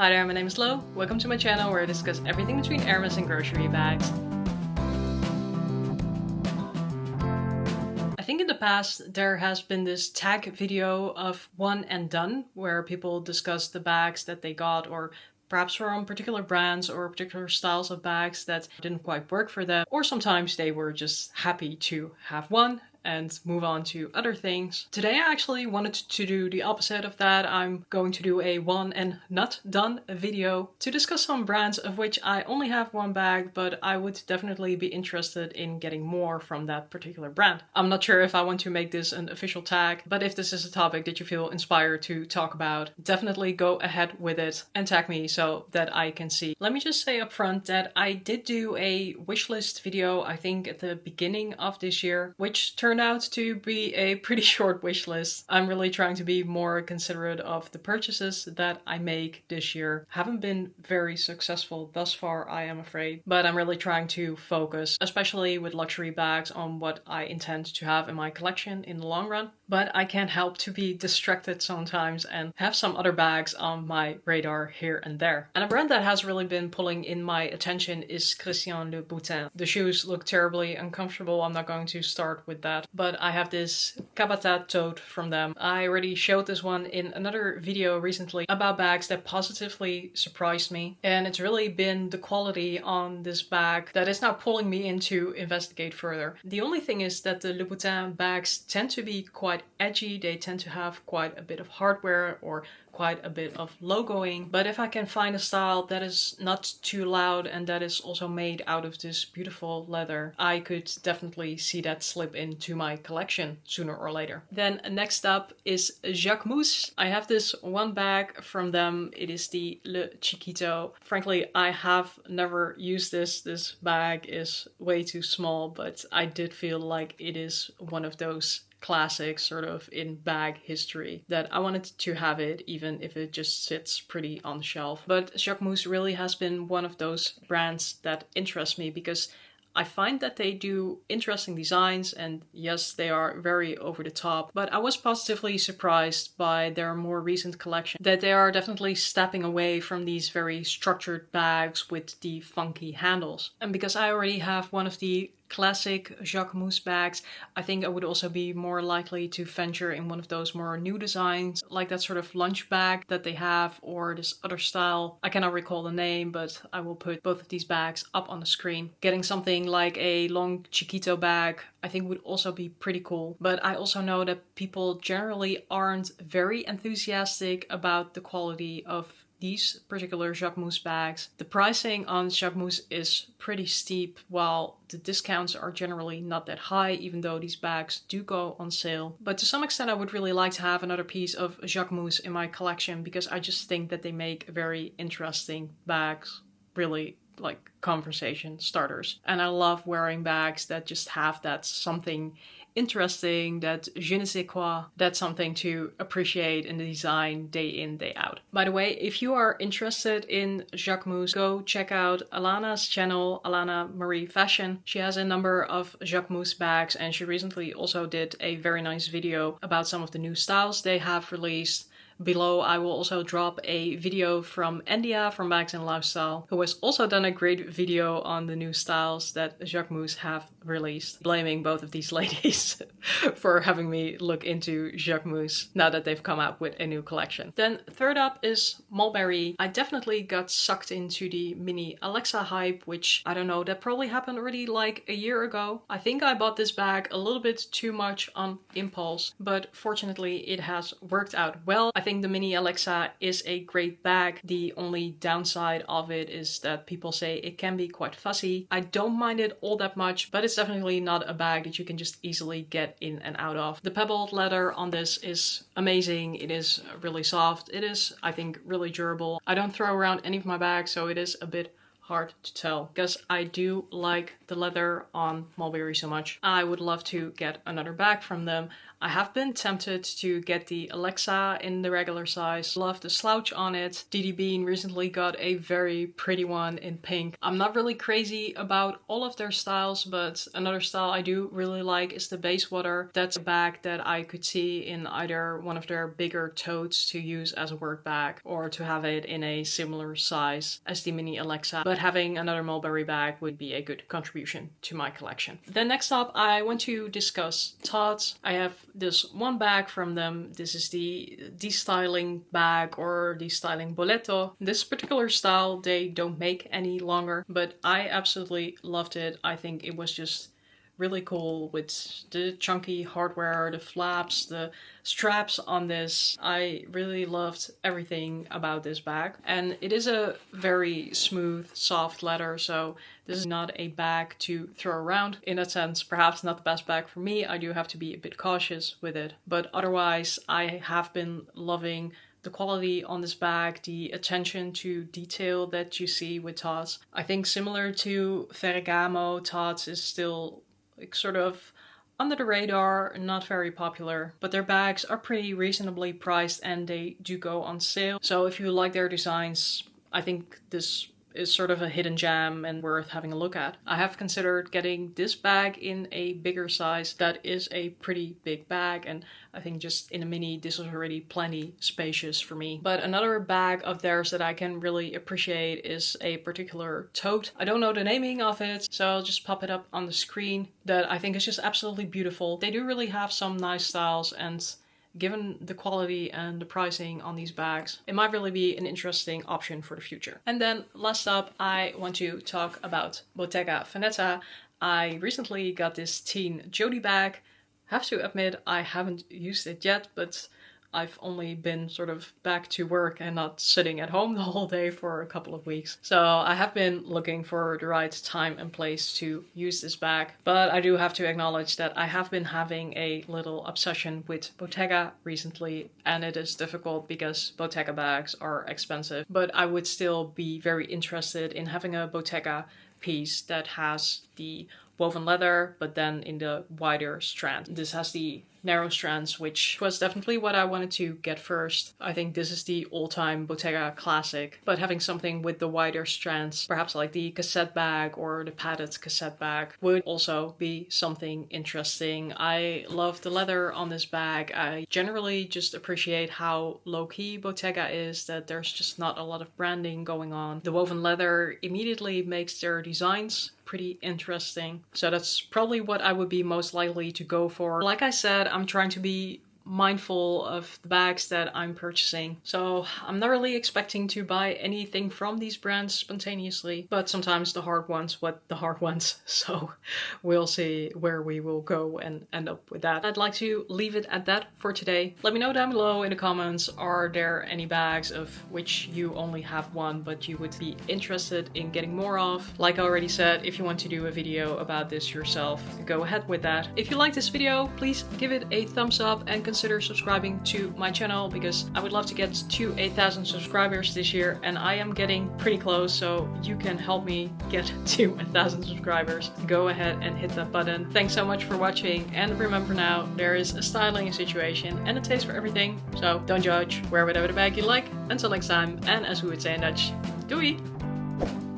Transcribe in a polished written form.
Hi there, my name is Lo. Welcome to my channel where I discuss everything between Hermes and grocery bags. I think in the past there has been this tag video of one and done where people discuss the bags that they got or perhaps from particular brands or particular styles of bags that didn't quite work for them, or sometimes they were just happy to have one and move on to other things. Today I actually wanted to do the opposite of that. I'm going to do a one and not done video to discuss some brands of which I only have one bag, but I would definitely be interested in getting more from that particular brand. I'm not sure if I want to make this an official tag, but if this is a topic that you feel inspired to talk about, definitely go ahead with it and tag me so that I can see. Let me just say up front that I did do a wishlist video, I think at the beginning of this year, which turned out to be a pretty short wish list. I'm really trying to be more considerate of the purchases that I make this year. Haven't been very successful thus far, I am afraid, but I'm really trying to focus, especially with luxury bags, on what I intend to have in my collection in the long run. But I can't help to be distracted sometimes and have some other bags on my radar here and there. And a brand that has really been pulling in my attention is Christian Louboutin. The shoes look terribly uncomfortable. I'm not going to start with that. But I have this Cabata tote from them. I already showed this one in another video recently about bags that positively surprised me. And it's really been the quality on this bag that is now pulling me in to investigate further. The only thing is that the Louboutin bags tend to be quite edgy. They tend to have quite a bit of hardware or quite a bit of logoing, but if I can find a style that is not too loud and that is also made out of this beautiful leather, I could definitely see that slip into my collection sooner or later. Then next up is Jacquemus. I have this one bag from them. It is the Le Chiquito. Frankly, I have never used this. This bag is way too small, but I did feel like it is one of those classics sort of in bag history that I wanted to have it even if it just sits pretty on the shelf. But Jacquemus really has been one of those brands that interest me because I find that they do interesting designs, and yes, they are very over the top, but I was positively surprised by their more recent collection, that they are definitely stepping away from these very structured bags with the funky handles. And because I already have one of the classic Jacquemus bags, I think I would also be more likely to venture in one of those more new designs, like that sort of lunch bag that they have, or this other style. I cannot recall the name, but I will put both of these bags up on the screen. Getting something like a long Chiquito bag I think would also be pretty cool. But I also know that people generally aren't very enthusiastic about the quality of these particular Jacquemus bags. The pricing on Jacquemus is pretty steep, while the discounts are generally not that high, even though these bags do go on sale. But to some extent I would really like to have another piece of Jacquemus in my collection because I just think that they make very interesting bags, really like conversation starters. And I love wearing bags that just have that something interesting, that je ne sais quoi, that's something to appreciate in the design day in, day out. By the way, if you are interested in Jacquemus, go check out Alana's channel, Alana Marie Fashion. She has a number of Jacquemus bags and she recently also did a very nice video about some of the new styles they have released. Below I will also drop a video from India from Bags and Lifestyle, who has also done a great video on the new styles that Jacquemus have released, blaming both of these ladies for having me look into Jacquemus now that they've come out with a new collection. Then third up is Mberry. I definitely got sucked into the mini Alexa hype, which I don't know, that probably happened already like a year ago. I think I bought this bag a little bit too much on impulse, but fortunately it has worked out well. I think the mini Alexa is a great bag. The only downside of it is that people say it can be quite fussy. I don't mind it all that much, but it's definitely not a bag that you can just easily get in and out of. The pebbled leather on this is amazing. It is really soft. It is, I think, really durable. I don't throw around any of my bags, so it is a bit hard to tell because I do like the leather on Mberry so much. I would love to get another bag from them. I have been tempted to get the Alexa in the regular size. Love the slouch on it. Didi Bean recently got a very pretty one in pink. I'm not really crazy about all of their styles, but another style I do really like is the Basewater. That's a bag that I could see in either one of their bigger totes to use as a work bag or to have it in a similar size as the mini Alexa. But having another Mberry bag would be a good contribution to my collection. Then next up, I want to discuss TOTS. I have this one bag from them. This is the destyling bag or destyling boleto. This particular style they don't make any longer, but I absolutely loved it. I think it was just really cool with the chunky hardware, the flaps, the straps on this. I really loved everything about this bag. And it is a very smooth, soft leather, so this is not a bag to throw around. In that sense, perhaps not the best bag for me. I do have to be a bit cautious with it. But otherwise, I have been loving the quality on this bag, the attention to detail that you see with TOTS. I think similar to Ferragamo, TOTS is still sort of under the radar, not very popular, but their bags are pretty reasonably priced and they do go on sale. So if you like their designs, I think this is sort of a hidden gem and worth having a look at. I have considered getting this bag in a bigger size. That is a pretty big bag, and I think just in a mini this is already plenty spacious for me. But another bag of theirs that I can really appreciate is a particular tote. I don't know the naming of it, so I'll just pop it up on the screen. That I think is just absolutely beautiful. They do really have some nice styles, and given the quality and the pricing on these bags, it might really be an interesting option for the future. And then last up, I want to talk about Bottega Veneta. I recently got this teen Jodie bag. Have to admit, I haven't used it yet, but I've only been sort of back to work and not sitting at home the whole day for a couple of weeks. So I have been looking for the right time and place to use this bag. But I do have to acknowledge that I have been having a little obsession with Bottega recently, and it is difficult because Bottega bags are expensive. But I would still be very interested in having a Bottega piece that has the woven leather, but then in the wider strand. This has the narrow strands, which was definitely what I wanted to get first. I think this is the all-time Bottega classic, but having something with the wider strands, perhaps like the cassette bag or the padded cassette bag, would also be something interesting. I love the leather on this bag. I generally just appreciate how low-key Bottega is, that there's just not a lot of branding going on. The woven leather immediately makes their designs pretty interesting. So that's probably what I would be most likely to go for. Like I said, I'm trying to be mindful of the bags that I'm purchasing. So I'm not really expecting to buy anything from these brands spontaneously, but sometimes the hard ones what the hard ones. So we'll see where we will go and end up with that. I'd like to leave it at that for today. Let me know down below in the comments, are there any bags of which you only have one but you would be interested in getting more of? Like I already said, if you want to do a video about this yourself, go ahead with that. If you like this video, please give it a thumbs up and consider subscribing to my channel, because I would love to get to 8,000 subscribers this year, and I am getting pretty close, so you can help me get to 1,000 subscribers. Go ahead and hit that button. Thanks so much for watching, and remember now, there is a style in a situation and a taste for everything, so don't judge, wear whatever the bag you like. Until next time, and as we would say in Dutch, doei!